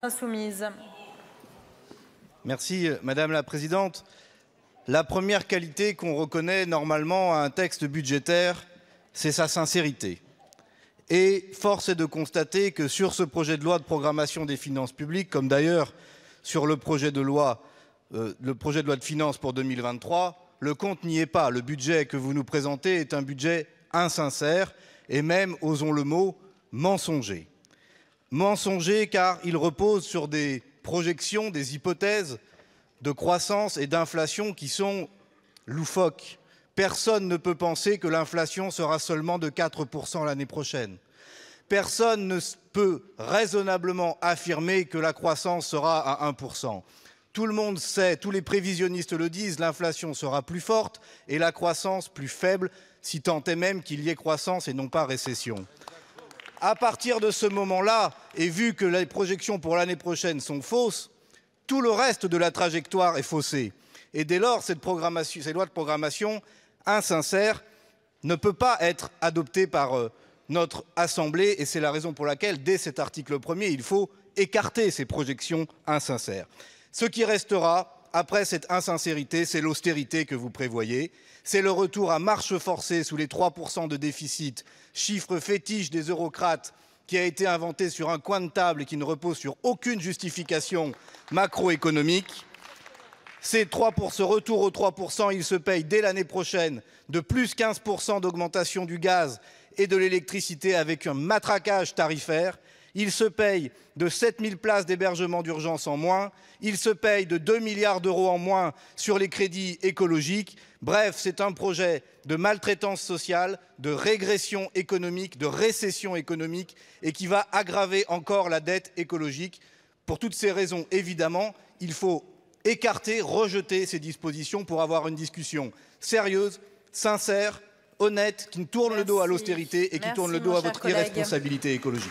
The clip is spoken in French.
Insoumise. Merci Madame la Présidente. La première qualité qu'on reconnaît normalement à un texte budgétaire, c'est sa sincérité. Et force est de constater que sur ce projet de loi de programmation des finances publiques, comme d'ailleurs sur le projet de loi de finances pour 2023, le compte n'y est pas. Le budget que vous nous présentez est un budget insincère et même, osons le mot, mensonger. Mensonger car il repose sur des projections, des hypothèses de croissance et d'inflation qui sont loufoques. Personne ne peut penser que l'inflation sera seulement de 4% l'année prochaine. Personne ne peut raisonnablement affirmer que la croissance sera à 1%. Tout le monde sait, tous les prévisionnistes le disent, l'inflation sera plus forte et la croissance plus faible, si tant est même qu'il y ait croissance et non pas récession. À partir de ce moment-là, et vu que les projections pour l'année prochaine sont fausses, tout le reste de la trajectoire est faussé. Et dès lors, ces lois de programmation insincères ne peuvent pas être adoptées par notre Assemblée. Et c'est la raison pour laquelle, dès cet article 1er, il faut écarter ces projections insincères. Ce qui restera, après cette insincérité, c'est l'austérité que vous prévoyez. C'est le retour à marche forcée sous les 3% de déficit, chiffre fétiche des eurocrates qui a été inventé sur un coin de table et qui ne repose sur aucune justification macroéconomique. Ce retour aux 3%, il se paye dès l'année prochaine de plus 15% d'augmentation du gaz et de l'électricité avec un matraquage tarifaire. Il se paye de 7000 places d'hébergement d'urgence en moins. Il se paye de 2 milliards d'euros en moins sur les crédits écologiques. Bref, c'est un projet de maltraitance sociale, de régression économique, de récession économique et qui va aggraver encore la dette écologique. Pour toutes ces raisons, évidemment, il faut écarter, rejeter ces dispositions pour avoir une discussion sérieuse, sincère, honnête, qui ne tourne le dos à l'austérité et qui tourne le dos à votre irresponsabilité écologique.